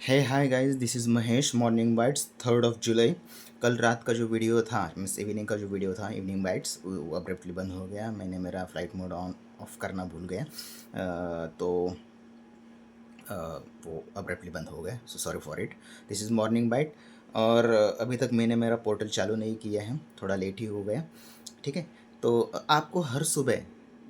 Hey hi guys, this is Mahesh. Morning bites 3 जुलाई। कल रात का जो वीडियो था, मीन्स इवनिंग का जो वीडियो था, इवनिंग बाइट्स, वो अब्रप्टली बंद हो गया। मैंने मेरा फ्लाइट मोड ऑन ऑफ करना भूल गया। तो वो अब्रप्टली बंद हो गया। So sorry for it. This is morning bite. और अभी तक मैंने मेरा पोर्टल चालू नहीं किया है, थोड़ा लेट ही हो गया। ठीक है। तो आपको हर सुबह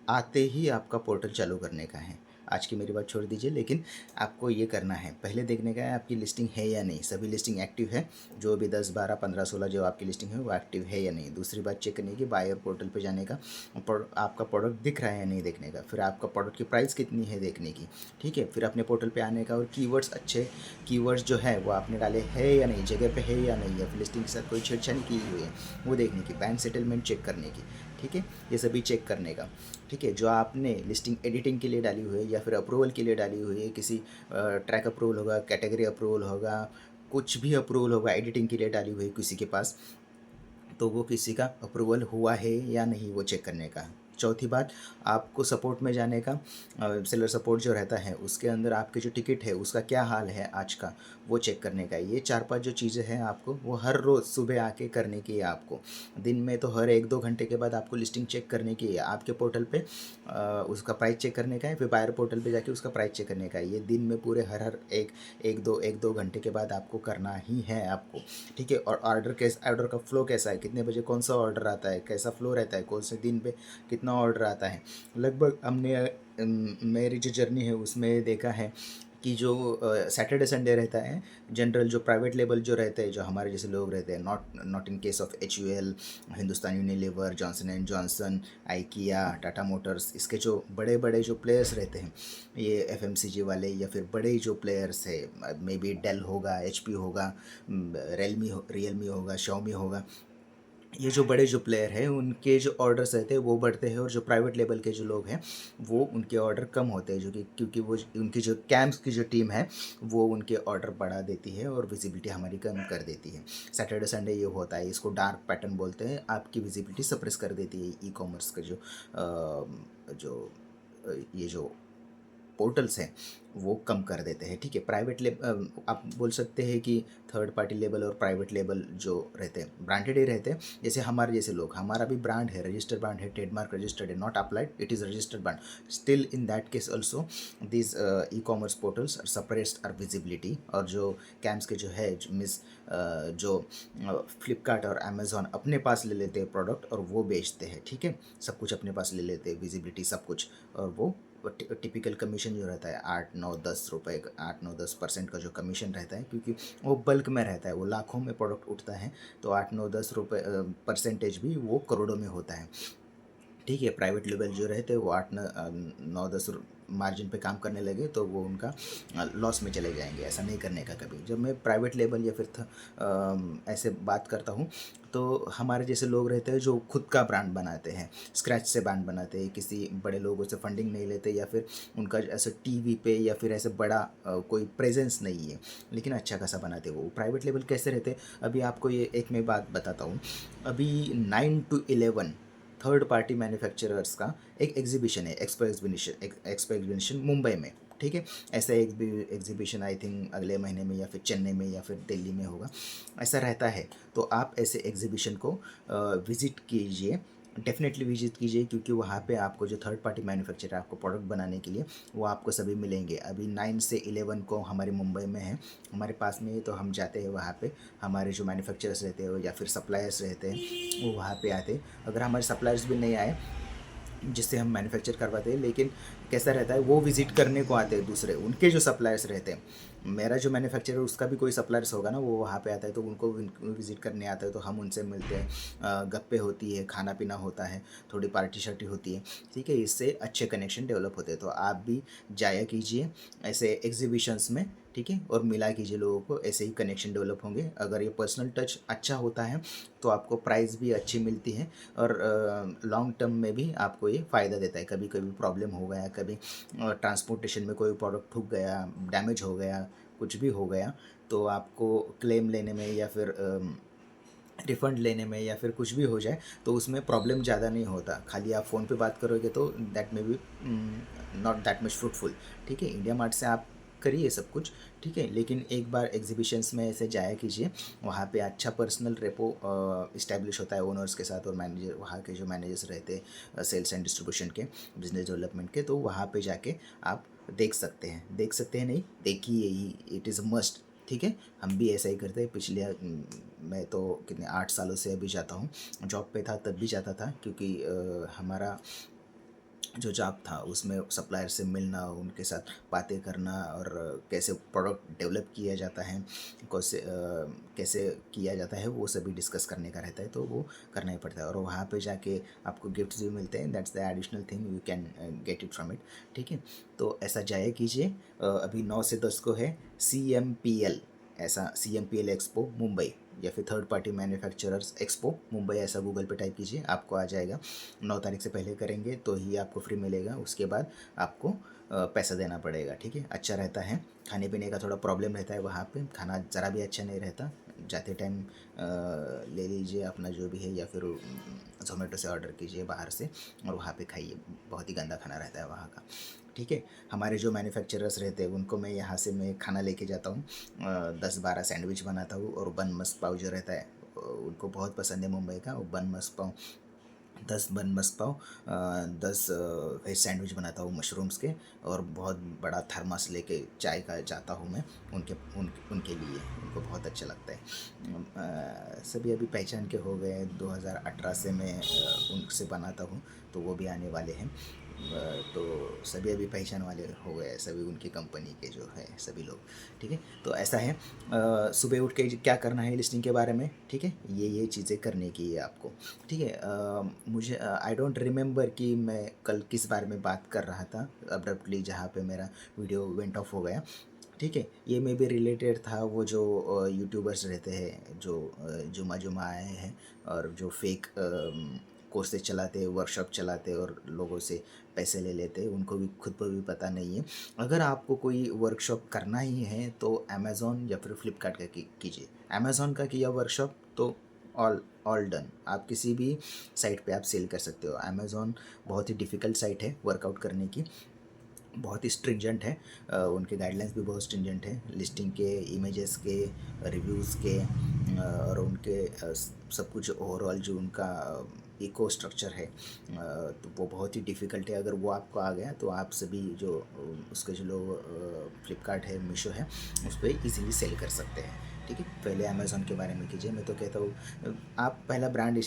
आते ही आपका पोर्टल चालू करने का है। आज की मेरी बात छोड़ दीजिए, लेकिन आपको ये करना है, पहले देखने का है आपकी लिस्टिंग है या नहीं, सभी लिस्टिंग एक्टिव है। जो भी 10 12 15 16 जो आपकी लिस्टिंग है वो एक्टिव है या नहीं। दूसरी बात चेक करने की, बायर पोर्टल पे जाने का, आपका प्रोडक्ट दिख रहा है या नहीं देखने का। फिर आपका प्रोडक्ट की प्राइस कितनी है देखने की। ठीक है। फिर अपने पोर्टल पे आने का और कीवर्ड्स, अच्छे कीवर्ड्स जो है वो आपने डाले है या नहीं, जगह पे है या नहीं, या फिर लिस्टिंग के साथ कोई छेड़छाड़ की हुई है वो देखने की, बैंक सेटलमेंट चेक करने की। ठीक है। ये सभी चेक करने का। ठीक है। जो आपने लिस्टिंग एडिटिंग के लिए डाली हुई है या फिर अप्रूवल के लिए डाली हुई है, किसी ट्रैक अप्रूवल होगा, कैटेगरी अप्रूवल होगा, कुछ भी अप्रूवल होगा एडिटिंग के लिए डाली हुई है किसी के पास, तो वो किसी का अप्रूवल हुआ है या नहीं वो चेक करने का। चौथी बात, आपको सपोर्ट में जाने का। सेलर सपोर्ट जो रहता है उसके अंदर आपके जो टिकट है उसका क्या हाल है आज का, वो चेक करने का। ये 4 5 जो चीज़ें हैं आपको वो हर रोज़ सुबह आके करने की है। आपको दिन में तो हर 1 2 घंटे के बाद आपको लिस्टिंग चेक करने की है आपके पोर्टल पे। उसका प्राइस चेक करने का है, फिर बायर पोर्टल पे जाके उसका प्राइस चेक करने का है। ये दिन में पूरे हर हर एक दो घंटे के बाद आपको करना ही है आपको। ठीक है। और ऑर्डर का फ्लो कैसा है, कितने बजे कौन सा ऑर्डर आता है, कैसा फ्लो रहता है, कौन से दिन पे कितना ऑर्डर आता है। लगभग हमने मेरी जो जर्नी है उसमें देखा है कि जो सैटरडे संडे रहता है, जनरल जो प्राइवेट लेबल जो रहते हैं, जो हमारे जैसे लोग रहते हैं, not in case of HUL, Hindustan Unilever, Johnson and Johnson, IKEA, Tata Motors, इसके जो बड़े बड़े जो प्लेयर्स रहते हैं, ये FMCG वाले, या फिर बड़े जो प्लेयर्स है, मे बी डेल होगा, HP होगा, रियलमी होगा, Xiaomi होगा, ये जो बड़े जो प्लेयर हैं उनके जो ऑर्डर्स रहते हैं वो बढ़ते हैं, और जो प्राइवेट लेवल के जो लोग हैं वो उनके ऑर्डर कम होते हैं, जो कि क्योंकि वो उनकी जो कैंप्स की जो टीम है वो उनके ऑर्डर बढ़ा देती है और विजिबिलिटी हमारी कम कर देती है। सैटरडे संडे ये होता है, इसको डार्क पैटर्न बोलते हैं। आपकी विजिबिलिटी सप्रेस कर देती है। ई-कॉमर्स का जो ये जो पोर्टल्स हैं वो कम कर देते हैं। ठीक है। आप बोल सकते हैं कि थर्ड पार्टी लेबल और प्राइवेट लेबल जो रहते हैं ब्रांडेड ही रहते हैं। जैसे हमारे जैसे लोग, हमारा भी ब्रांड है, रजिस्टर्ड ब्रांड है, ट्रेडमार्क रजिस्टर्ड है, not applied, it is registered brand. Still in that case also this e-commerce portals are suppressed our visibility. और जो कैम्स के जो है मिस जो फ्लिपकार्ट और अमेज़ॉन अपने पास ले लेते हैं प्रोडक्ट और वो बेचते हैं। ठीक है। सब कुछ अपने पास ले लेते हैं, विजिबिलिटी सब कुछ। और वो टिपिकल कमीशन जो रहता है 8 9 10 रुपए, 8 9 10% का जो कमीशन रहता है, क्योंकि वो बल्क में रहता है, वो लाखों में प्रोडक्ट उठता है, तो 8 9 10 रुपए परसेंटेज भी वो करोड़ों में होता है। ठीक है। प्राइवेट लेवल जो रहते हैं वो 8 9 10 मार्जिन पे काम करने लगे तो वो उनका लॉस में चले जाएंगे। ऐसा नहीं करने का कभी। जब मैं प्राइवेट लेवल या फिर ऐसे बात करता हूँ, तो हमारे जैसे लोग रहते हैं जो खुद का ब्रांड बनाते हैं, स्क्रैच से ब्रांड बनाते हैं, किसी बड़े लोगों से फंडिंग नहीं लेते, या फिर उनका ऐसे टीवी पे या फिर ऐसे बड़ा कोई प्रेजेंस नहीं है, लेकिन अच्छा खासा बनाते हैं। वो प्राइवेट लेवल कैसे रहते हैं, अभी आपको ये एक मैं बात बताता हूँ। अभी 9 to 11 थर्ड पार्टी मैन्युफैक्चरर्स का एक एग्जीबिशन है, एक्सपो एग्जीबिशन मुंबई में। ठीक है। ऐसा एक भी एग्जीबिशन आई थिंक अगले महीने में या फिर चेन्नई में या फिर दिल्ली में होगा, ऐसा रहता है। तो आप ऐसे एग्जीबिशन को विज़िट कीजिए, डेफिनेटली विजिट कीजिए, क्योंकि वहाँ पे आपको जो थर्ड पार्टी मैन्युफैक्चरर आपको प्रोडक्ट बनाने के लिए वो आपको सभी मिलेंगे। अभी 9 से 11 को हमारे मुंबई में है, हमारे पास में ही, तो हम जाते हैं वहाँ पे। हमारे जो मैन्युफैक्चरर्स रहते हैं या फिर सप्लायर्स रहते हैं वो वहाँ पे आते हैं। अगर हमारे सप्लायर्स भी नहीं आए जिससे हम मैन्युफैक्चर करवाते हैं, लेकिन कैसा रहता है, वो विज़िट करने को आते हैं दूसरे, उनके जो सप्लायर्स रहते हैं। मेरा जो मैन्युफैक्चरर उसका भी कोई सप्लायर्स होगा ना, वो वहाँ पे आता है, तो उनको विज़िट करने आता है, तो हम उनसे मिलते हैं, गप्पे होती है, खाना पीना होता है, थोड़ी पार्टी शार्टी होती है। ठीक है। इससे अच्छे कनेक्शन डेवलप होते हैं। तो आप भी जाया कीजिए ऐसे एग्जीबिशंस में। ठीक है। और मिला कीजिए लोगों को, ऐसे ही कनेक्शन डेवलप होंगे। अगर ये पर्सनल टच अच्छा होता है तो आपको प्राइस भी अच्छी मिलती है, और लॉन्ग टर्म में भी आपको ये फ़ायदा देता है। कभी कभी प्रॉब्लम हो गया, कभी ट्रांसपोर्टेशन में कोई प्रोडक्ट ठुक गया, डैमेज हो गया, कुछ भी हो गया, तो आपको क्लेम लेने में या फिर रिफ़ंड लेने में या फिर कुछ भी हो जाए तो उसमें प्रॉब्लम ज़्यादा नहीं होता। खाली आप फ़ोन पे बात करोगे तो that may be not that much fruitful. ठीक है। इंडिया मार्ट से आप करिए सब कुछ, ठीक है, लेकिन एक बार एग्जीबिशंस में ऐसे जाया कीजिए, वहाँ पे अच्छा पर्सनल रेपो इस्टेब्लिश होता है ओनर्स के साथ, और मैनेजर, वहाँ के जो मैनेजर्स रहते हैं सेल्स एंड डिस्ट्रीब्यूशन के, बिजनेस डेवलपमेंट के, तो वहाँ पे जाके आप देख सकते हैं नहीं, देखिए ही, इट इज़ अ मस्ट, ठीक है। हम भी ऐसा ही करते हैं। पिछले मैं तो कितने 8 सालों से अभी जाता हूँ, जॉब पे था तब भी जाता था, क्योंकि हमारा जो जॉब था उसमें सप्लायर से मिलना, उनके साथ बातें करना, और कैसे प्रोडक्ट डेवलप किया जाता है, कैसे किया जाता है, वो सभी डिस्कस करने का रहता है, तो वो करना ही पड़ता है। और वहाँ पे जाके आपको गिफ्ट्स भी मिलते हैं, that's the additional thing you can get it from it, ठीक है। तो ऐसा जाया कीजिए। अभी 9 से 10 को है CMPL, ऐसा CMPL एक्सपो मुंबई, या फिर third party manufacturers expo Mumbai, ऐसा गूगल पे टाइप कीजिए, आपको आ जाएगा। 9 तारीख से पहले करेंगे तो ही आपको फ्री मिलेगा, उसके बाद आपको पैसा देना पड़ेगा, ठीक है। अच्छा रहता है, खाने पीने का थोड़ा प्रॉब्लम रहता है वहाँ पे, खाना ज़रा भी अच्छा नहीं रहता। जाते टाइम ले लीजिए अपना जो भी है, या फिर जोमेटो से ऑर्डर कीजिए बाहर से, और वहाँ पे खाइए, बहुत ही गंदा खाना रहता है वहाँ का, ठीक है। हमारे जो मैन्युफैक्चरर्स रहते हैं उनको मैं यहाँ से मैं खाना लेके जाता हूँ, 10-12 सैंडविच बनाता हूँ, और बन मस्क पाव जो रहता है उनको बहुत पसंद है मुंबई का, वो बन मस्क पाव, 10 बन मस्क पाव, 10 वेज सैंडविच बनाता हूँ मशरूम्स के, और बहुत बड़ा थर्मस लेके चाय का जाता हूँ मैं उनके लिए, उनको बहुत अच्छा लगता है। सभी अभी पहचान के हो गए, 2018 से मैं उनसे बनाता हूँ, तो वो भी आने वाले हैं। तो सभी अभी पहचान वाले हो गए, सभी उनकी कंपनी के जो है सभी लोग, ठीक है। तो ऐसा है, सुबह उठ के क्या करना है लिस्टिंग के बारे में, ठीक है, ये चीज़ें करने की है आपको, ठीक है। मुझे आई डोंट रिमेम्बर कि मैं कल किस बारे में बात कर रहा था अब्रप्टली, जहाँ पे मेरा वीडियो वेंट ऑफ हो गया, ठीक है। ये मे भी रिलेटेड था, वो जो यूट्यूबर्स रहते हैं जो जुमा जुमा आए हैं, और जो फेक कोर्सेज चलाते, वर्कशॉप चलाते, और लोगों से पैसे ले लेते, उनको भी खुद को भी पता नहीं है। अगर आपको कोई वर्कशॉप करना ही है तो अमेज़ॉन या फिर फ्लिपकार्ट का कीजिए। अमेज़ॉन का किया वर्कशॉप तो ऑल ऑल डन, आप किसी भी साइट पे आप सेल कर सकते हो। अमेज़ॉन बहुत ही डिफ़िकल्ट साइट है वर्कआउट करने की, बहुत ही स्ट्रिंजेंट है, उनके गाइडलाइंस भी बहुत स्ट्रिंजेंट है, लिस्टिंग के, इमेजेस के, रिव्यूज़ के, और उनके सब कुछ ओवरऑल जो उनका इको स्ट्रक्चर है, तो वो बहुत ही डिफ़िकल्ट है। अगर वो आपको आ गया तो आप सभी जो उसके जो लोग फ्लिपकार्ट है, मीशो है, उस पर ईज़िली सेल कर सकते हैं, ठीक है। पहले अमेज़ॉन के बारे में कीजिए। मैं तो कहता हूँ आप पहला ब्रांड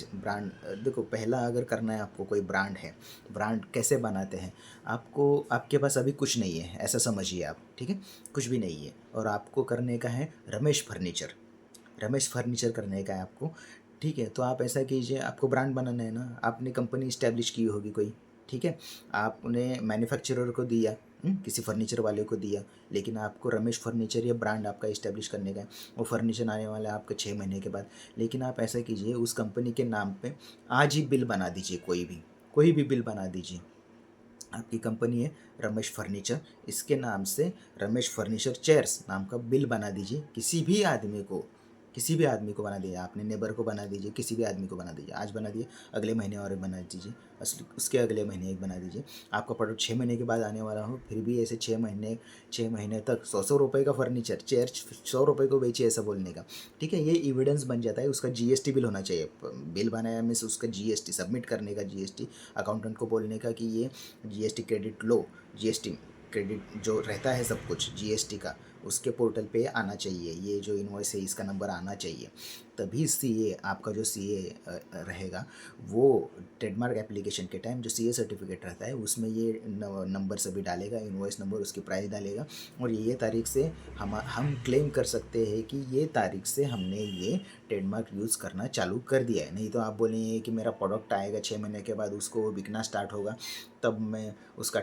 देखो, पहला अगर करना है आपको, कोई ब्रांड है, ब्रांड कैसे बनाते हैं, आपको, आपके पास अभी कुछ नहीं है ऐसा समझिए आप, ठीक है, कुछ भी नहीं है, और आपको करने का है रमेश फर्नीचर करने का है आपको, ठीक है। तो आप ऐसा कीजिए, आपको ब्रांड बनाना है ना, आपने कंपनी इस्टेब्लिश की होगी कोई, ठीक है, आपने मैन्युफैक्चरर को दिया, किसी फर्नीचर वाले को दिया, लेकिन आपको रमेश फर्नीचर या ब्रांड आपका इस्टेब्लिश करने का है। वो फर्नीचर आने वाला है आपके 6 महीने के बाद, लेकिन आप ऐसा कीजिए, उस कंपनी के नाम पे आज ही बिल बना दीजिए, कोई भी बिल बना दीजिए। आपकी कंपनी है रमेश फर्नीचर, इसके नाम से रमेश फर्नीचर चेयर्स नाम का बिल बना दीजिए, किसी भी आदमी को बना दीजिए, आपने नेबर को बना दीजिए, किसी भी आदमी को बना दीजिए, आज बना दिए, अगले महीने और एक बना दीजिए, उसके अगले महीने एक बना दीजिए। आपका प्रोडक्ट 6 महीने के बाद आने वाला हो, फिर भी ऐसे 6 महीने तक 100 100 रुपये का फर्नीचर चेयर 100 रुपये को बेचिए, ऐसा बोलने का, ठीक है। ये एविडेंस बन जाता है, उसका GST बिल होना चाहिए, बिल बनाया मीन्स उसका GST सबमिट करने का, GST अकाउंटेंट को बोलने का कि ये GST क्रेडिट लो, GST क्रेडिट जो रहता है सब कुछ GST का, उसके पोर्टल पे आना चाहिए, ये जो इनवॉइस है इसका नंबर आना चाहिए, तभी CA, आपका जो CA रहेगा, वो ट्रेडमार्क एप्लीकेशन के टाइम जो CA सर्टिफिकेट रहता है उसमें ये नंबर सभी डालेगा, इनवॉइस नंबर, उसकी प्राइस डालेगा, और ये तारीख से हम क्लेम कर सकते हैं कि ये तारीख से हमने ये ट्रेडमार्क यूज़ करना चालू कर दिया है। नहीं तो आप बोलेंगे कि मेरा प्रोडक्ट आएगा 6 महीने के बाद, उसको बिकना स्टार्ट होगा, तब मैं उसका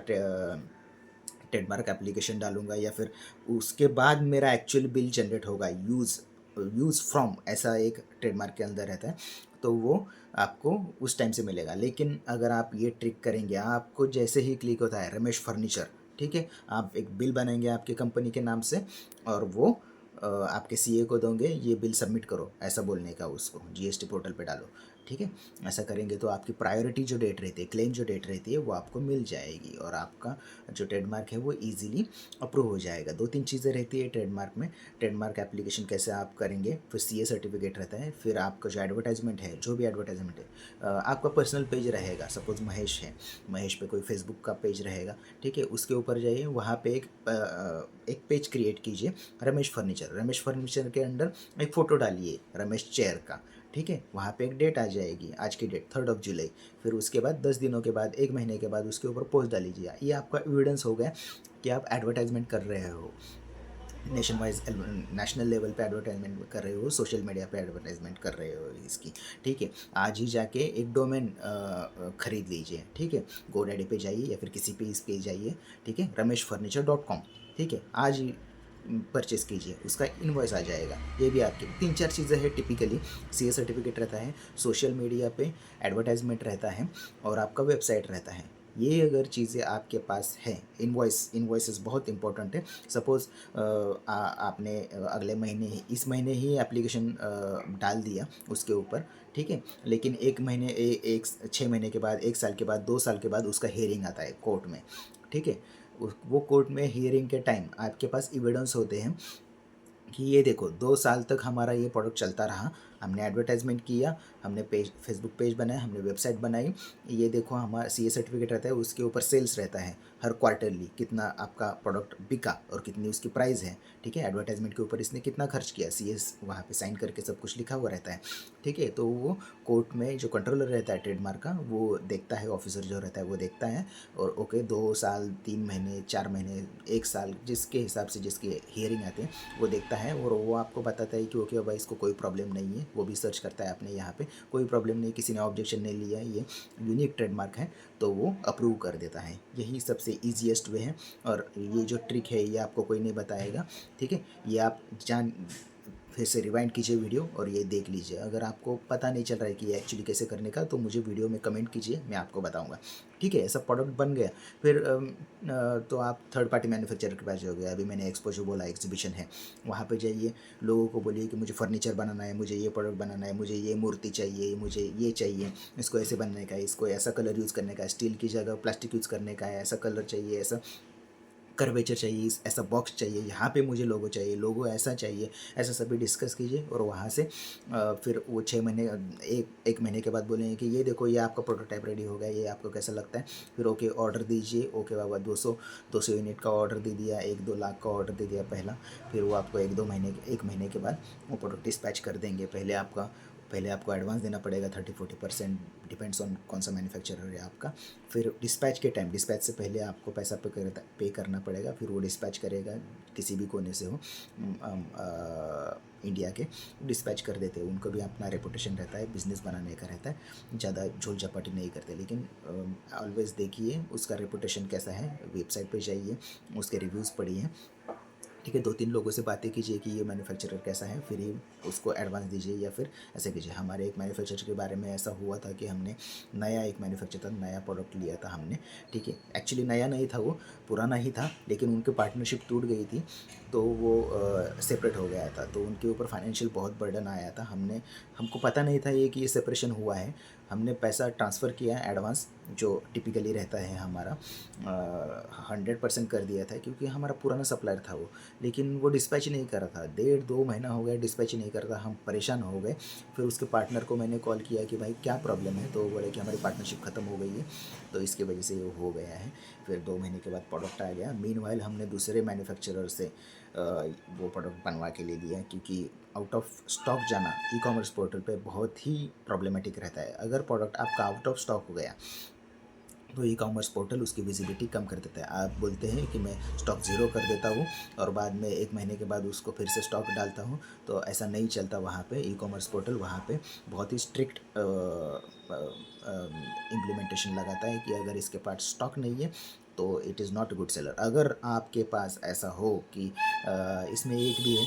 ट्रेडमार्क एप्लीकेशन डालूंगा, या फिर उसके बाद मेरा एक्चुअल बिल जनरेट होगा, यूज़ फ्रॉम ऐसा एक ट्रेडमार्क के अंदर रहता है, तो वो आपको उस टाइम से मिलेगा। लेकिन अगर आप ये ट्रिक करेंगे, आपको जैसे ही क्लिक होता है रमेश फर्नीचर, ठीक है, आप एक बिल बनाएंगे आपकी कंपनी के नाम से, और वो आपके CA को दोगे, ये बिल सबमिट करो, ऐसा बोलने का उसको, GST पोर्टल पे डालो, ठीक है। ऐसा करेंगे तो आपकी प्रायोरिटी जो डेट रहती है, क्लेम जो डेट रहती है, वो आपको मिल जाएगी और आपका जो ट्रेडमार्क है वो ईजिली अप्रूव हो जाएगा। 2-3 चीज़ें रहती है ट्रेडमार्क में। ट्रेडमार्क एप्लीकेशन कैसे आप करेंगे, फिर सीए सर्टिफिकेट रहता है, फिर आपका जो एडवर्टाइजमेंट है, जो भी एडवर्टाइजमेंट है, आपका पर्सनल पेज रहेगा। सपोज महेश है, महेश पे कोई फेसबुक का पेज रहेगा, ठीक है। उसके ऊपर जाइए, वहाँ पे एक पेज क्रिएट कीजिए, रमेश फर्नीचर। रमेश फर्नीचर के अंडर एक फ़ोटो डालिए रमेश चेयर का, ठीक है। वहाँ पे एक डेट आ जाएगी, आज की डेट 3 जुलाई। फिर उसके बाद 10 दिनों के बाद, 1 महीने के बाद उसके ऊपर पोस्ट डाल लीजिए। ये आपका एविडेंस हो गया कि आप एडवर्टाइजमेंट कर रहे हो, नेशन वाइज नेशनल लेवल पे एडवर्टाइजमेंट कर रहे हो, सोशल मीडिया पे एडवर्टाइजमेंट कर रहे हो इसकी, ठीक है। आज ही जाके एक डोमेन खरीद लीजिए, ठीक है। गोडैडी पे जाइए या फिर किसी पे इस पे जाइए, ठीक है, rameshfurniture.com, ठीक है। आज ही परचेस कीजिए, उसका इनवॉइस आ जाएगा। ये भी आपकी 3-4 चीज़ें हैं टिपिकली। सीए सर्टिफिकेट रहता है, सोशल मीडिया पे एडवर्टाइजमेंट रहता है और आपका वेबसाइट रहता है। ये अगर चीज़ें आपके पास है, इनवॉइसेस बहुत इंपॉर्टेंट है। सपोज़ आपने अगले महीने ही, इस महीने ही एप्लीकेशन डाल दिया उसके ऊपर, ठीक है। लेकिन 1 महीने, 6 महीने के बाद, 1 साल के बाद, 2 साल के बाद उसका हियरिंग आता है कोर्ट में, ठीक है। वो कोर्ट में हियरिंग के टाइम आपके पास एविडेंस होते हैं कि ये देखो 2 साल तक हमारा ये प्रोडक्ट चलता रहा, हमने एडवर्टाइजमेंट किया, हमने पेज, फेसबुक पेज बनाया, हमने वेबसाइट बनाई, ये देखो हमारा सीए सर्टिफिकेट रहता है, उसके ऊपर सेल्स रहता है हर क्वार्टरली, कितना आपका प्रोडक्ट बिका और कितनी उसकी प्राइस है, ठीक है। एडवर्टाइजमेंट के ऊपर इसने कितना खर्च किया, सीए वहाँ पे साइन करके सब कुछ लिखा हुआ रहता है, ठीक है। तो वो कोर्ट में जो कंट्रोलर रहता है ट्रेडमार्क का, वो देखता है, ऑफिसर जो रहता है वो देखता है, और ओके 2 साल, 3 महीने, 4 महीने, 1 साल, जिसके हिसाब से जिसकी हियरिंग आते हैं वो देखता है, और वो आपको बताता है कि ओके भाई इसको कोई प्रॉब्लम नहीं है। वो भी सर्च करता है अपने यहाँ पे, कोई प्रॉब्लम नहीं, किसी ने ऑब्जेक्शन नहीं लिया, ये यूनिक ट्रेडमार्क है, तो वो अप्रूव कर देता है। यही सबसे ईजीएस्ट वे है, और ये जो ट्रिक है ये आपको कोई नहीं बताएगा, ठीक है। ये आप जान, फिर से रिवाइंड कीजिए वीडियो और ये देख लीजिए। अगर आपको पता नहीं चल रहा है कि ये एक्चुअली कैसे करने का, तो मुझे वीडियो में कमेंट कीजिए, मैं आपको बताऊंगा, ठीक है। ऐसा प्रोडक्ट बन गया, फिर तो आप थर्ड पार्टी मैन्युफैक्चरर के पास जाओगे। अभी मैंने एक्सपो जो बोला, एग्जीबिशन है, वहाँ पे जाइए, लोगों को बोलिए कि मुझे फर्नीचर बनाना है, मुझे ये प्रोडक्ट बनाना है, मुझे ये मूर्ति चाहिए, मुझे ये चाहिए, इसको ऐसे बनने का है, इसको ऐसा कलर यूज़ करने का है, स्टील की जगह प्लास्टिक यूज़ करने का है, ऐसा कलर चाहिए, ऐसा कर्वेचर चाहिए, ऐसा बॉक्स चाहिए, यहाँ पे मुझे लोगो चाहिए, लोगो ऐसा चाहिए, ऐसा सभी डिस्कस कीजिए। और वहाँ से फिर वो 6 महीने, एक महीने के बाद बोलेंगे कि ये देखो ये आपका प्रोटोटाइप रेडी हो गया, ये आपको कैसा लगता है। फिर ओके ऑर्डर दीजिए, ओके बाबा 200 यूनिट का ऑर्डर दे दिया, 1-2 लाख का ऑर्डर दे दिया पहला। फिर वो आपको 1 महीने के बाद वो प्रोडक्ट डिस्पैच कर देंगे। पहले आपको एडवांस देना पड़ेगा 30-40%, डिपेंड्स ऑन कौन सा मैन्युफैक्चरर है आपका। फिर डिस्पैच के टाइम, डिस्पैच से पहले आपको पैसा पे करना पड़ेगा। फिर वो डिस्पैच करेगा, किसी भी कोने से हो इंडिया के, डिस्पैच कर देते हैं। उनको भी अपना रेपुटेशन रहता है, बिजनेस बनाने का रहता है, ज़्यादा झोल झपाटी नहीं करते। लेकिन ऑलवेज़ देखिए उसका रेपुटेशन कैसा है, वेबसाइट पे जाइए, उसके रिव्यूज़ पढ़िए, ठीक है। 2-3 लोगों से बातें कीजिए कि ये मैन्युफैक्चरर कैसा है, फिर ही उसको एडवांस दीजिए या फिर ऐसे कीजिए। हमारे एक मैन्युफैक्चरर के बारे में ऐसा हुआ था कि हमने नया, एक मैन्युफैक्चर था, नया प्रोडक्ट लिया था हमने, ठीक है। एक्चुअली नया नहीं था, वो पुराना ही था, लेकिन उनकी पार्टनरशिप टूट गई थी, तो वो सेपरेट हो गया था, तो उनके ऊपर फाइनेंशियल बहुत बर्डन आया था। हमको पता नहीं था ये कि ये सेपरेशन हुआ है। हमने पैसा ट्रांसफ़र किया एडवांस, जो टिपिकली रहता है हमारा, 100% कर दिया था, क्योंकि हमारा पुराना सप्लायर था वो। लेकिन वो डिस्पैच नहीं कर रहा था, 1.5-2 महीना हो गया डिस्पैच नहीं कर रहा। हम परेशान हो गए। फिर उसके पार्टनर को मैंने कॉल किया कि भाई क्या प्रॉब्लम है, तो वो बोले कि हमारी पार्टनरशिप ख़त्म हो गई है, तो इसकी वजह से ये हो गया है। फिर 2 महीने के बाद प्रोडक्ट आ गया। मीनवाइल हमने दूसरे मैन्युफैक्चरर से वो प्रोडक्ट बनवा के ले लिया, क्योंकि आउट ऑफ स्टॉक जाना ई कॉमर्स पोर्टल पे बहुत ही प्रॉब्लमेटिक रहता है। अगर प्रोडक्ट आपका आउट ऑफ स्टॉक हो गया, तो ई कॉमर्स पोर्टल उसकी विजिबिलिटी कम कर देता है। आप बोलते हैं कि मैं स्टॉक ज़ीरो कर देता हूँ और बाद में 1 महीने के बाद उसको फिर से स्टॉक डालता हूँ, तो ऐसा नहीं चलता वहाँ पे। ई कॉमर्स पोर्टल वहाँ पे बहुत ही स्ट्रिक्ट इम्प्लीमेंटेशन लगाता है कि अगर इसके पास स्टॉक नहीं है तो it is not good seller. अगर आपके पास ऐसा हो कि इसमें एक भी है,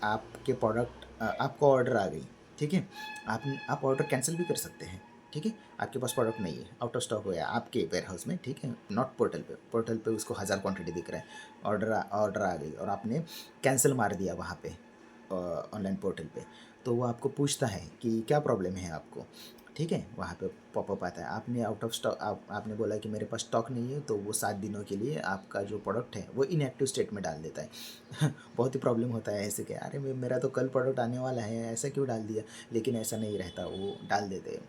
आपके प्रोडक्ट, आपको ऑर्डर आ गई, ठीक है, आप ऑर्डर कैंसिल भी कर सकते हैं, ठीक है। आपके पास प्रोडक्ट नहीं है, आउट ऑफ स्टॉक हो गया आपके वेयर हाउस में, ठीक है, नॉट पोर्टल पे उसको 1000 क्वांटिटी दिख रहा है, ऑर्डर आ गई और आपने कैंसिल मार दिया वहाँ पे, ऑनलाइन पोर्टल पे, तो वो आपको पूछता है कि क्या प्रॉब्लम है आपको, ठीक है। वहाँ पे पॉपअप आता है, आपने आउट ऑफ स्टॉक, आपने बोला कि मेरे पास स्टॉक नहीं है, तो वो 7 दिनों के लिए आपका जो प्रोडक्ट है वो इनएक्टिव स्टेट में डाल देता है। बहुत ही प्रॉब्लम होता है ऐसे कि अरे मेरा तो कल प्रोडक्ट आने वाला है, ऐसा क्यों डाल दिया, लेकिन ऐसा नहीं रहता, वो डाल देते हैं।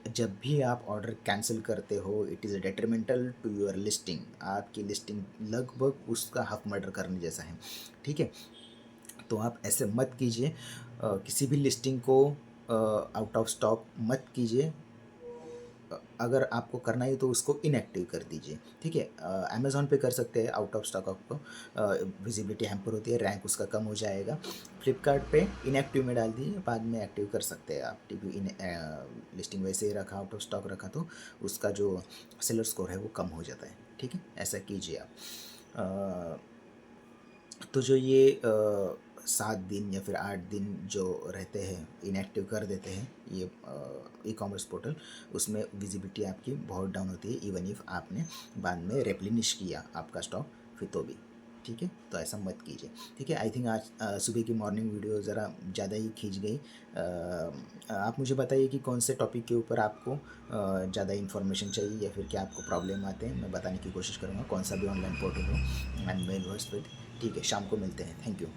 जब भी आप ऑर्डर कैंसिल करते हो, it is detrimental to your listing, आपकी लिस्टिंग लगभग उसका हाफ मर्डर करने जैसा है, ठीक है। तो आप ऐसे मत कीजिए, किसी भी लिस्टिंग को आउट ऑफ स्टॉक मत कीजिए। अगर आपको करना है तो उसको इनएक्टिव कर दीजिए, ठीक है। अमेज़ॉन पे कर सकते हैं आउट ऑफ स्टॉक, आपको विजिबिलिटी हैम्पर होती है, रैंक उसका कम हो जाएगा। फ्लिपकार्ट पे इनएक्टिव में डाल दीजिए, बाद में एक्टिव कर सकते हैं आप। टीवी इन लिस्टिंग वैसे ही रखा, आउट ऑफ स्टॉक रखा तो उसका जो सेलर स्कोर है वो कम हो जाता है, ठीक है। ऐसा कीजिए आप। तो जो ये 7 दिन या फिर 8 दिन जो रहते हैं, इनएक्टिव कर देते हैं ये ई कॉमर्स पोर्टल, उसमें विजिबिलिटी आपकी बहुत डाउन होती है, इवन इफ आपने बाद में रेप्लेनिश किया आपका स्टॉक फिर तो भी, ठीक है। तो ऐसा मत कीजिए, ठीक है। आई थिंक आज सुबह की मॉर्निंग वीडियो ज़रा ज़्यादा ही खींच गई। आप मुझे बताइए कि कौन से टॉपिक के ऊपर आपको ज़्यादा इन्फॉर्मेशन चाहिए या फिर क्या आपको प्रॉब्लम आते हैं, मैं बताने की कोशिश करूँगा, कौन सा भी ऑनलाइन पोर्टल हो, एंड मेल वर्स विद। ठीक है, शाम को मिलते हैं, थैंक यू।